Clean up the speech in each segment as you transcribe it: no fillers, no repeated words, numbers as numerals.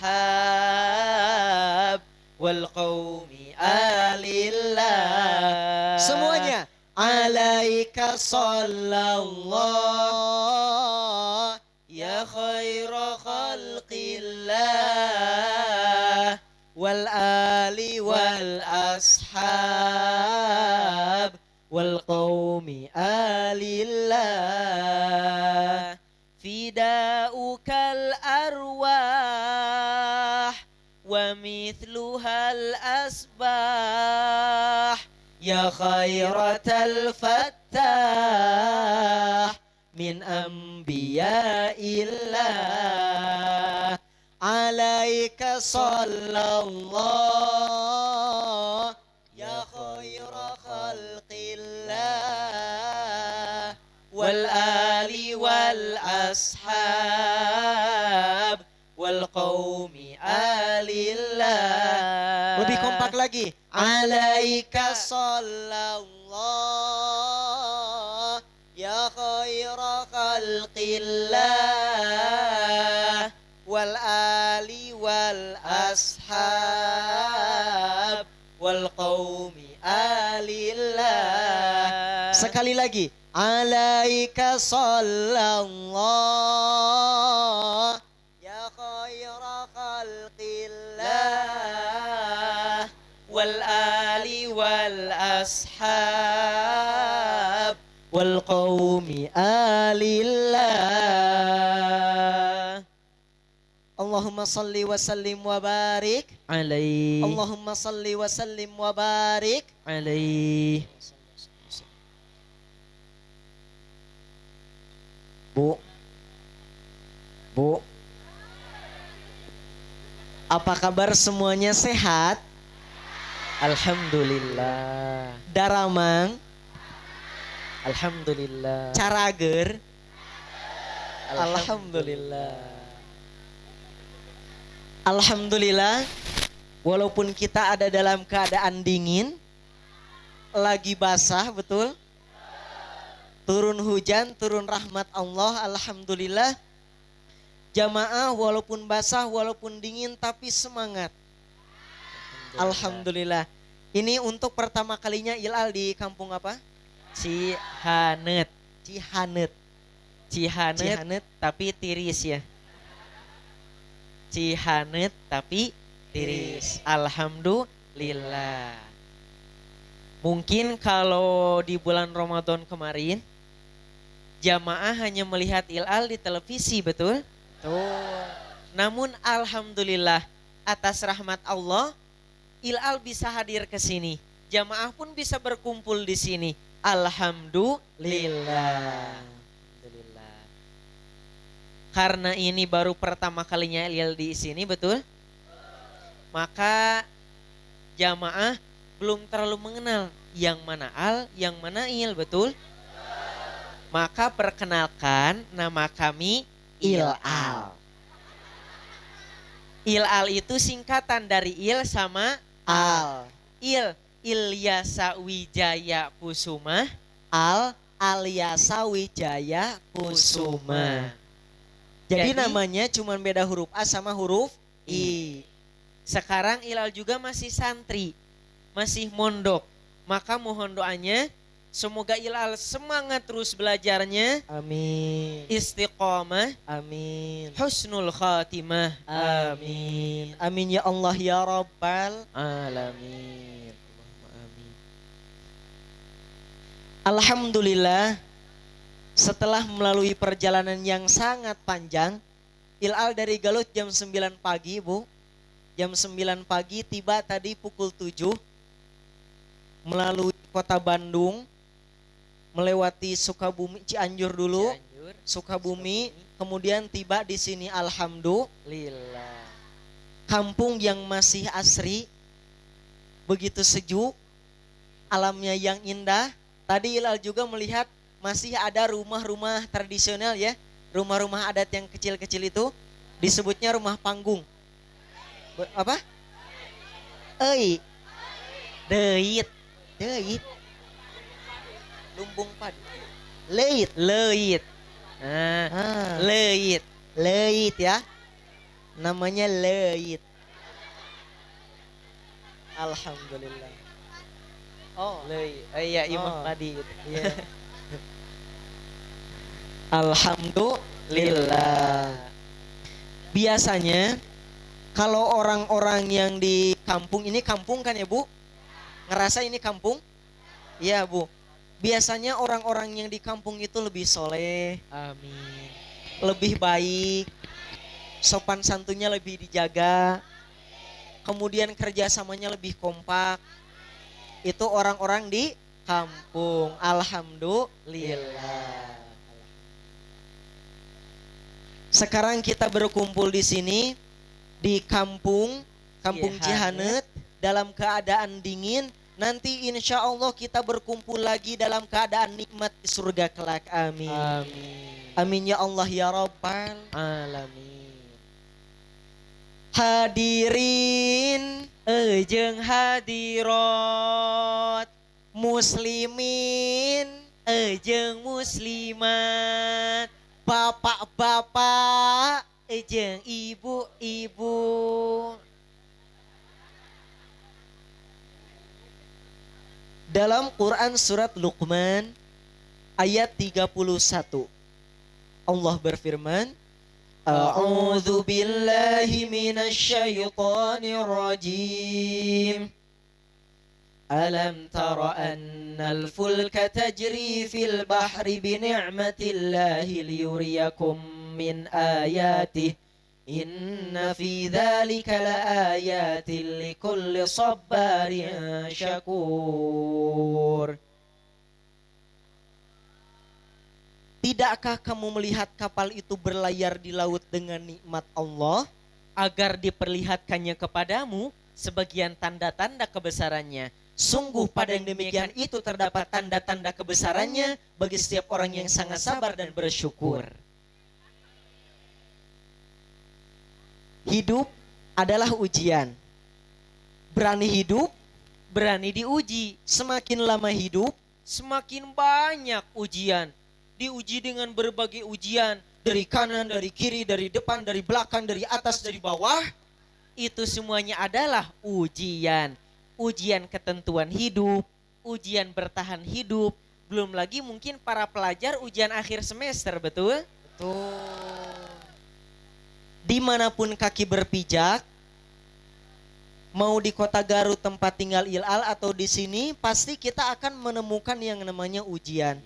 ashab wal qaumi alillah. Semuanya. Alaika sallallahu ya khaira khalqillah wal ali wal ashab wal qaumi alillah. fida'ukal arwah wa mithluhal asbah ya khairatal fattah min anbiya'illah. Alaika sallallahu ya khaira khalqillah wal ali wal ashab wal qaumi alillah. Lebih kompak lagi. Alaika sallallahu ya khaira khalqillah wal ali wal ashab wal qaumi alillah. Sekali lagi. Alaika sallallahu ya khaira khalqillah wal ali wal ashab wal qaumi alillah. Allahumma salli wa sallim wa barik Alaihi. Allahumma salli wa sallim wa barik Alaihi. Bu, apa kabar semuanya, sehat? Alhamdulillah. Daramang, Alhamdulillah. carager, alhamdulillah. Alhamdulillah, walaupun kita ada dalam keadaan dingin, lagi basah, betul? Turun hujan, turun rahmat Allah, alhamdulillah. Jamaah walaupun basah, walaupun dingin, tapi semangat. Alhamdulillah. Ini untuk pertama kalinya Ilal di kampung apa? Cihanet. Cihanet. Cihanet tapi tiris ya. Cihanet tapi tiris. Alhamdulillah. Mungkin kalau di bulan Ramadan kemarin jamaah hanya melihat Ilal di televisi, betul? Tuh. Namun alhamdulillah atas rahmat Allah Ilal bisa hadir ke sini. Jamaah pun bisa berkumpul di sini. Alhamdulillah. Alhamdulillah. Karena ini baru pertama kalinya Ilal di sini, betul? Maka jamaah belum terlalu mengenal yang mana Al, yang mana Il, betul? Maka perkenalkan, nama kami Ilal. Ilal itu singkatan dari Il sama Al. Ilyasa Wijaya Kusuma. Al Alyasa Wijaya Kusuma. Jadi namanya cuma beda huruf A sama huruf I. Sekarang Ilal juga masih santri, masih mondok. Maka mohon doanya semoga Ilal semangat terus belajarnya. Amin. Istiqomah. Amin. Husnul khatimah. Amin. Amin ya Allah ya Rabbal Alamin. Amin. Alhamdulillah, setelah melalui perjalanan yang sangat panjang, Ilal dari Galut jam 9 pagi, Bu. Jam 9 pagi tiba tadi pukul 7 melalui kota Bandung, melewati Sukabumi, Cianjur dulu, Cianjur, Sukabumi, kemudian tiba di sini. Alhamdulillah. Kampung yang masih asri, begitu sejuk, alamnya yang indah. Tadi Ilal juga melihat masih ada rumah-rumah tradisional ya, rumah-rumah adat yang kecil-kecil itu, disebutnya rumah panggung. Apa? Deit. Lumbung padi. Leit. Leit. Ah. Leit. Leit ya. Namanya leit. Alhamdulillah. Oh, Iya imah Oh. padi. iya. Alhamdulillah. Biasanya kalau orang-orang yang di kampung ini, kampung kan ya Bu? Ngerasa ini kampung? Iya Bu. Biasanya orang-orang yang di kampung itu lebih soleh, Amin. lebih baik, sopan santunnya lebih dijaga, kemudian kerjasamanya lebih kompak. Itu orang-orang di kampung. Alhamdulillah. Sekarang kita berkumpul di sini di kampung Cihanet dalam keadaan dingin. Nanti insya Allah kita berkumpul lagi dalam keadaan nikmat di surga kelak. Amin. Amin. Amin ya Allah ya Rabbal Alamin. hadirin Jeung hadirat muslimin jeung muslimat bapak-bapak jeung ibu-ibu. dalam Quran surat Luqman ayat 31 Allah berfirman A'udzu billahi minasy syaithanir rajim Alam tara annal fulka tajri fil bahri bi ni'matillahi liyuriyakum min ayatihi Inna fi dzalika laayatin likulli sabbarin syakur. Tidakkah kamu melihat kapal itu berlayar di laut dengan nikmat Allah agar diperlihatkannya kepadamu sebagian tanda-tanda kebesarannya. Sungguh pada yang demikian itu terdapat tanda-tanda kebesarannya bagi setiap orang yang sangat sabar dan bersyukur. Hidup adalah ujian. Berani hidup, Berani diuji. semakin lama hidup, Semakin banyak ujian. Diuji dengan berbagai ujian. dari kanan, dari kiri, dari depan, dari belakang, dari atas, dari bawah. Itu semuanya adalah ujian. Ujian ketentuan hidup. Ujian bertahan hidup. Belum lagi mungkin para pelajar ujian akhir semester, betul? Dimanapun kaki berpijak, mau di kota Garut tempat tinggal Ilal atau di sini, pasti kita akan menemukan yang namanya ujian.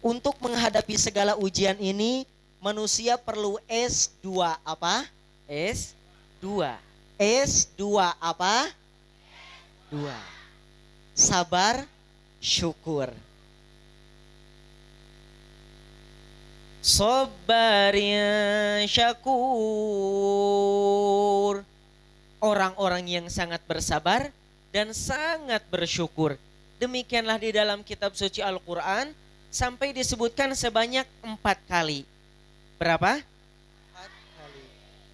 Untuk menghadapi segala ujian ini, manusia perlu S2 apa? S2. S2 apa? 2. Sabar, syukur. Sabarin syakur. Orang-orang yang sangat bersabar dan sangat bersyukur. Demikianlah di dalam kitab suci Al-Quran sampai disebutkan sebanyak 4 kali. Berapa? 4 kali.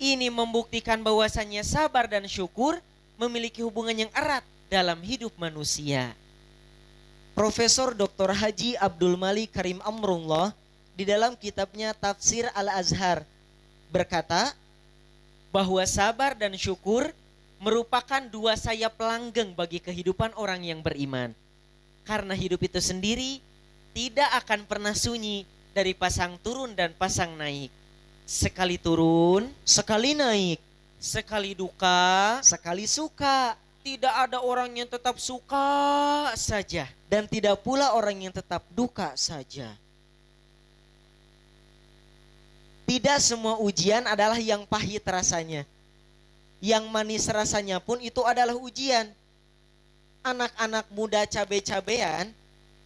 Ini membuktikan bahwasannya sabar dan syukur memiliki hubungan yang erat dalam hidup manusia. Profesor Dr. Haji Abdul Malik Karim Amrullah di dalam kitabnya Tafsir Al-Azhar berkata bahwa sabar dan syukur merupakan 2 sayap langgeng bagi kehidupan orang yang beriman. Karena hidup itu sendiri tidak akan pernah sunyi dari pasang turun dan pasang naik. Sekali turun, sekali naik, sekali duka, sekali suka, tidak ada orang yang tetap suka saja. dan tidak pula orang yang tetap duka saja. Tidak semua ujian adalah yang pahit rasanya. Yang manis rasanya pun itu adalah ujian. Anak-anak muda cabe-cabean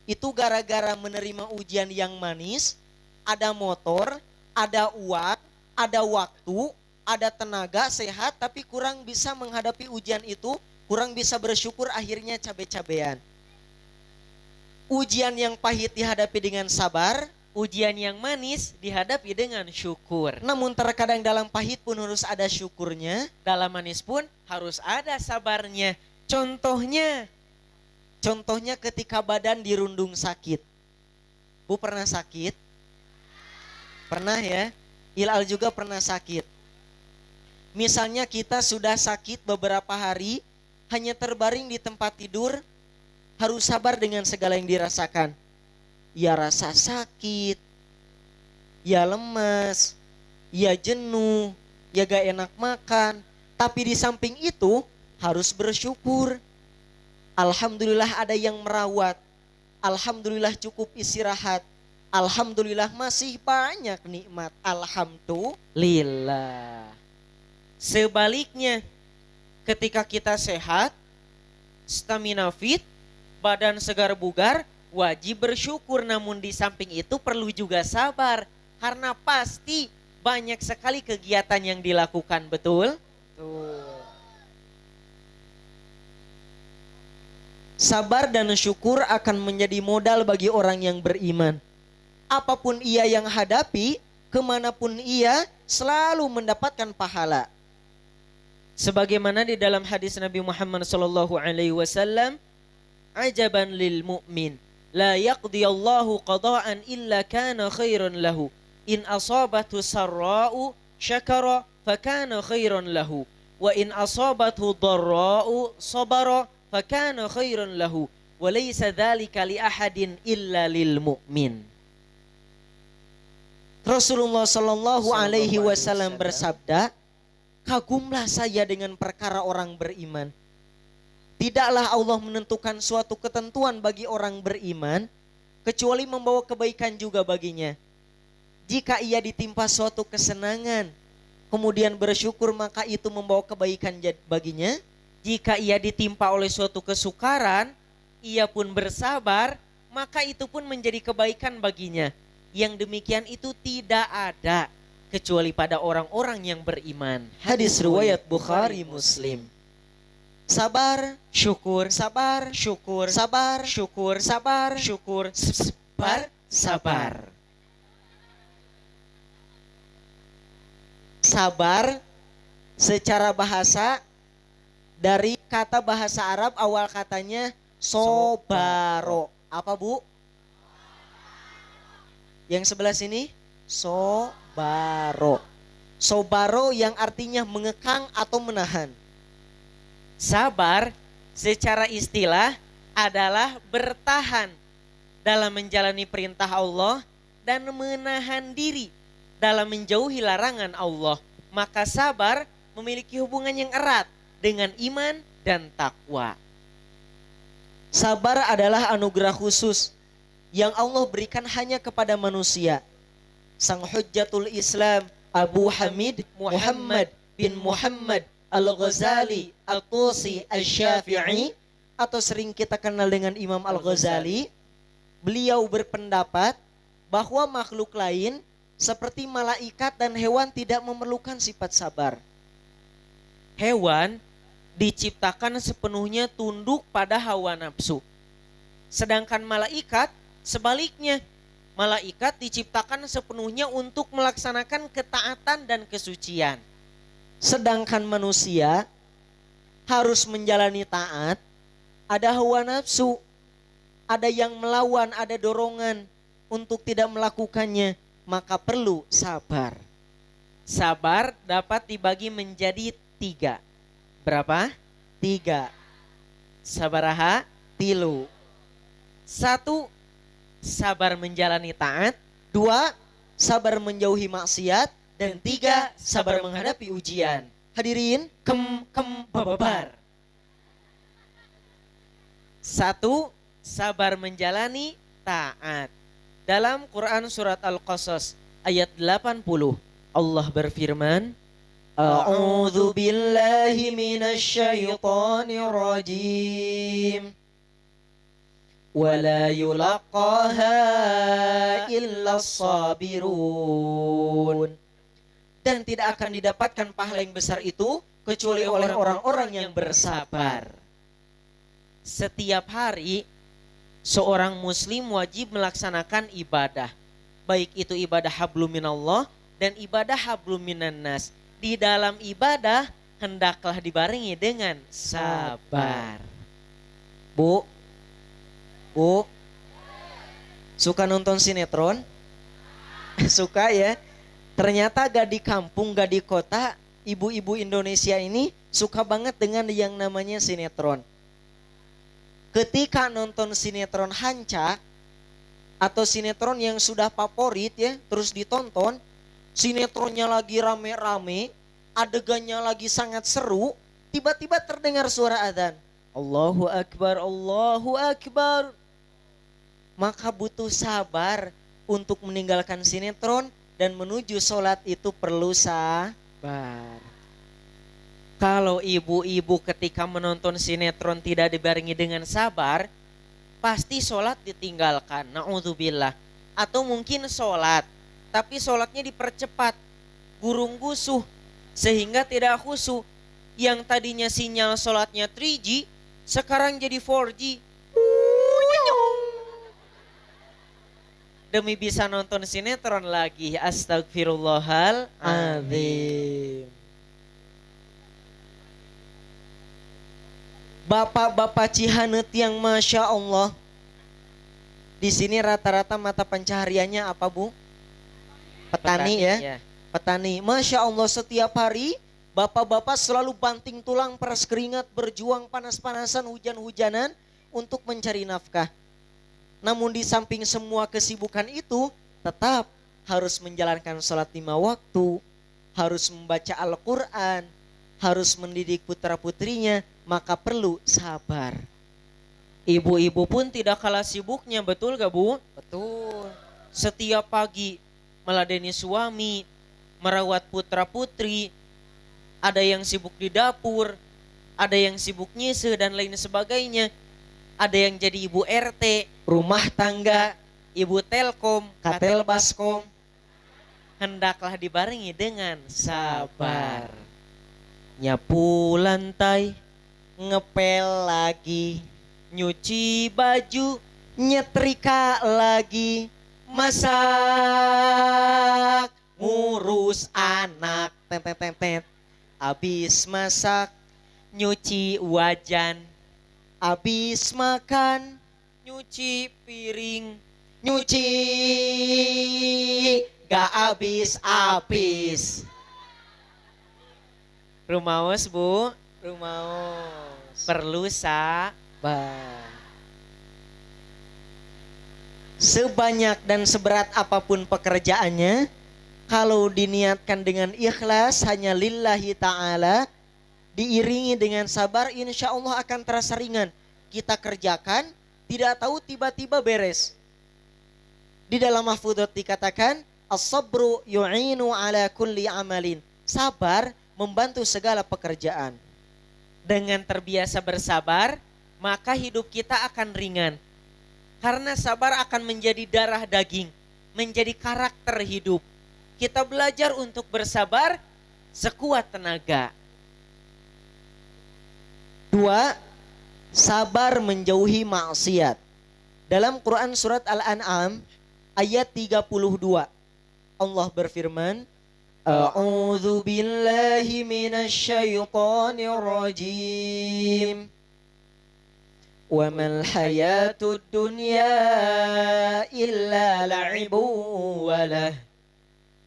itu gara-gara menerima ujian yang manis, ada motor, ada uang, ada waktu, ada tenaga, sehat, tapi kurang bisa menghadapi ujian itu, kurang bisa bersyukur, akhirnya cabe-cabean. Ujian yang pahit dihadapi dengan sabar, Ujian yang manis dihadapi dengan syukur. namun terkadang dalam pahit pun harus ada syukurnya. Dalam manis pun harus ada sabarnya. Contohnya Ketika badan dirundung sakit. Bu pernah sakit? Pernah ya? Ilal juga pernah sakit. Misalnya kita sudah sakit beberapa hari, hanya terbaring di tempat tidur, harus sabar dengan segala yang dirasakan. Ya rasa sakit, ya lemas, ya jenuh, ya gak enak makan. Tapi di samping itu harus bersyukur. Alhamdulillah ada yang merawat. Alhamdulillah cukup istirahat. Alhamdulillah masih banyak nikmat. Alhamdulillah. Sebaliknya, ketika kita sehat, stamina fit, badan segar bugar, wajib bersyukur. Namun di samping itu perlu juga sabar, karena pasti banyak sekali kegiatan yang dilakukan, betul? Sabar dan syukur akan menjadi modal bagi orang yang beriman. Apapun ia yang hadapi, kemanapun ia, selalu mendapatkan pahala. Sebagaimana di dalam hadis Nabi Muhammad SAW, ajaban lil mu'min, la yaqdiyallahu qada'an illa kana khairan lahu, in asabathu sarra'u syakara fakana khairan lahu, wa in asabathu dharra'u sabara fakana khairan lahu, wa laysa dzalika li ahadin illa lil mu'min. Rasulullah Shallallahu Alaihi Wasallam bersabda, kagumlah saya dengan perkara orang beriman. Tidaklah Allah menentukan suatu ketentuan bagi orang beriman kecuali membawa kebaikan juga baginya. Jika ia ditimpa suatu kesenangan, kemudian bersyukur, maka itu membawa kebaikan baginya. Jika ia ditimpa oleh suatu kesukaran, ia pun bersabar, maka itu pun menjadi kebaikan baginya. Yang demikian itu tidak ada kecuali pada orang-orang yang beriman. Hadis riwayat Bukhari Muslim. Sabar, syukur, sabar, syukur, sabar, syukur, sabar, syukur, sabar, sabar. Sabar secara bahasa dari kata bahasa Arab, awal katanya sobaro. Apa Bu? Yang sebelah sini sobaro. Sobaro yang artinya mengekang atau menahan. Sabar secara istilah adalah bertahan dalam menjalani perintah Allah dan menahan diri dalam menjauhi larangan Allah. Maka sabar memiliki hubungan yang erat dengan iman dan takwa. Sabar adalah anugerah khusus yang Allah berikan hanya kepada manusia. Sang Hujjatul Islam Abu Hamid Muhammad bin Muhammad Al-Ghazali Al-Tusi Al-Syafi'i, atau sering kita kenal dengan Imam Al-Ghazali, beliau berpendapat bahwa makhluk lain seperti malaikat dan hewan tidak memerlukan sifat sabar. Hewan diciptakan sepenuhnya tunduk pada hawa nafsu. Sedangkan malaikat sebaliknya, malaikat diciptakan sepenuhnya untuk melaksanakan ketaatan dan kesucian. Sedangkan manusia harus menjalani taat, ada hawa nafsu, ada yang melawan, ada dorongan untuk tidak melakukannya, maka perlu sabar. Sabar dapat dibagi menjadi 3. Berapa? 3. Sabaraha? Tilu. 1. Sabar menjalani taat. 2. Sabar menjauhi maksiat. Dan 3. Sabar menghadapi ujian. Hadirin, babar. 1. Sabar menjalani taat. Dalam Quran surat Al-Qasas ayat 80, Allah berfirman, A'udzu billahi minasyaitonir rajim. Wala yulaqaha illa sabirun. Dan tidak akan didapatkan pahala yang besar itu kecuali oleh orang-orang yang bersabar. Setiap hari seorang muslim wajib melaksanakan ibadah, baik itu ibadah hablum minallah dan ibadah hablum minannas. Di dalam ibadah hendaklah dibarengi dengan sabar. Bu, suka nonton sinetron? Suka ya? Ternyata gak di kampung, gak di kota, ibu-ibu Indonesia ini suka banget dengan yang namanya sinetron. Ketika nonton sinetron Hanca atau sinetron yang sudah favorit ya, terus ditonton, sinetronnya lagi rame-rame, adegannya lagi sangat seru, tiba-tiba terdengar suara adzan. Allahu Akbar, Allahu Akbar. Maka butuh sabar untuk meninggalkan sinetron dan menuju sholat itu perlu sabar. Kalau ibu-ibu ketika menonton sinetron tidak dibarengi dengan sabar, pasti sholat ditinggalkan. Na'udzubillah. Atau mungkin sholat, tapi sholatnya dipercepat, gurung gusuh, sehingga tidak khusyuk. Yang tadinya sinyal sholatnya 3G, sekarang jadi 4G. Demi bisa nonton sinetron lagi. Astagfirullahaladzim. Bapak-bapak Cihanet yang Masya Allah. Di sini rata-rata mata pencahariannya apa, Bu? Petani ya. Petani. Masya Allah, setiap hari bapak-bapak selalu banting tulang, peras keringat, berjuang panas-panasan, hujan-hujanan untuk mencari nafkah. Namun di samping semua kesibukan itu, tetap harus menjalankan sholat 5 waktu, harus membaca Al-Quran, harus mendidik putra-putrinya, maka perlu sabar. Ibu-ibu pun tidak kalah sibuknya, betul gak, Bu? Betul. Setiap pagi meladeni suami, merawat putra-putri, ada yang sibuk di dapur, ada yang sibuk nyise dan lain sebagainya. Ada yang jadi ibu RT, Rumah tangga, ibu telkom, katel baskom. hendaklah dibarengi dengan sabar. Nyapu lantai, Ngepel lagi, nyuci baju, nyetrika lagi, masak, ngurus anak, tet. Abis masak, nyuci wajan, abis makan, nyuci piring, nyuci gak abis-abis. rumaos, Bu, Rumaos. perlu Sabar. Sebanyak dan seberat apapun pekerjaannya, kalau diniatkan dengan ikhlas hanya lillahi ta'ala, diiringi dengan sabar, insya Allah akan terasa ringan. Kita kerjakan, tidak tahu tiba-tiba beres. Di dalam mahfudot dikatakan, as-sabru yu'inu ala kulli amalin. Sabar membantu segala pekerjaan. Dengan terbiasa bersabar, maka hidup kita akan ringan. Karena sabar akan menjadi darah daging, menjadi karakter hidup. Kita belajar untuk bersabar sekuat tenaga. 2. Sabar menjauhi maksiat. Dalam Quran surat Al-An'am ayat 32, Allah berfirman, A'udzu billahi minasy syaithanir rajim. Wa mal hayatud dunya illa la'ibu walah.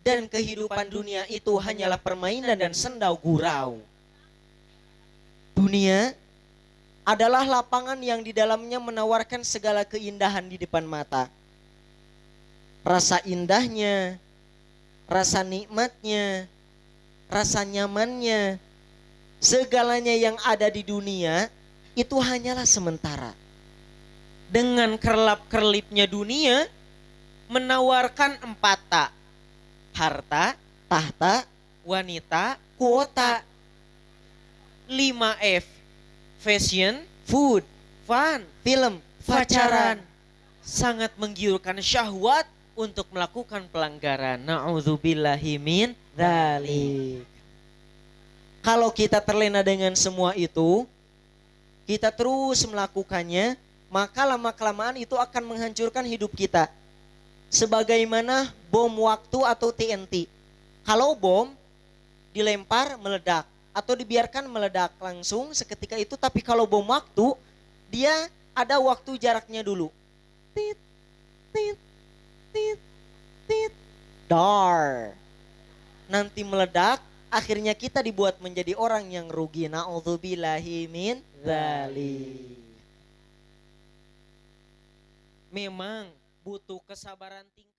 Dan kehidupan dunia itu hanyalah permainan dan sendau gurau. Dunia adalah lapangan yang di dalamnya menawarkan segala keindahan di depan mata. Rasa indahnya, rasa nikmatnya, rasa nyamannya, segalanya yang ada di dunia itu hanyalah sementara. Dengan kerlap-kerlipnya dunia menawarkan 4 tak. Harta, Tahta, wanita, kuota, 5F. Fashion, food, fun, film, pacaran. pacaran. Sangat menggiurkan syahwat untuk melakukan pelanggaran. Na'udzubillahi min Dzalik. Kalau kita terlena dengan semua itu, kita terus melakukannya, maka lama-kelamaan itu akan menghancurkan hidup kita. Sebagaimana bom waktu atau TNT. Kalau bom dilempar meledak atau dibiarkan meledak langsung seketika itu, tapi kalau bom waktu dia ada waktu jaraknya dulu. Tit, tit, tit, tit, dar. Nanti meledak, akhirnya kita dibuat menjadi orang yang rugi. Na'udzubillahi min dzalik. Memang butuh kesabaran tinggi.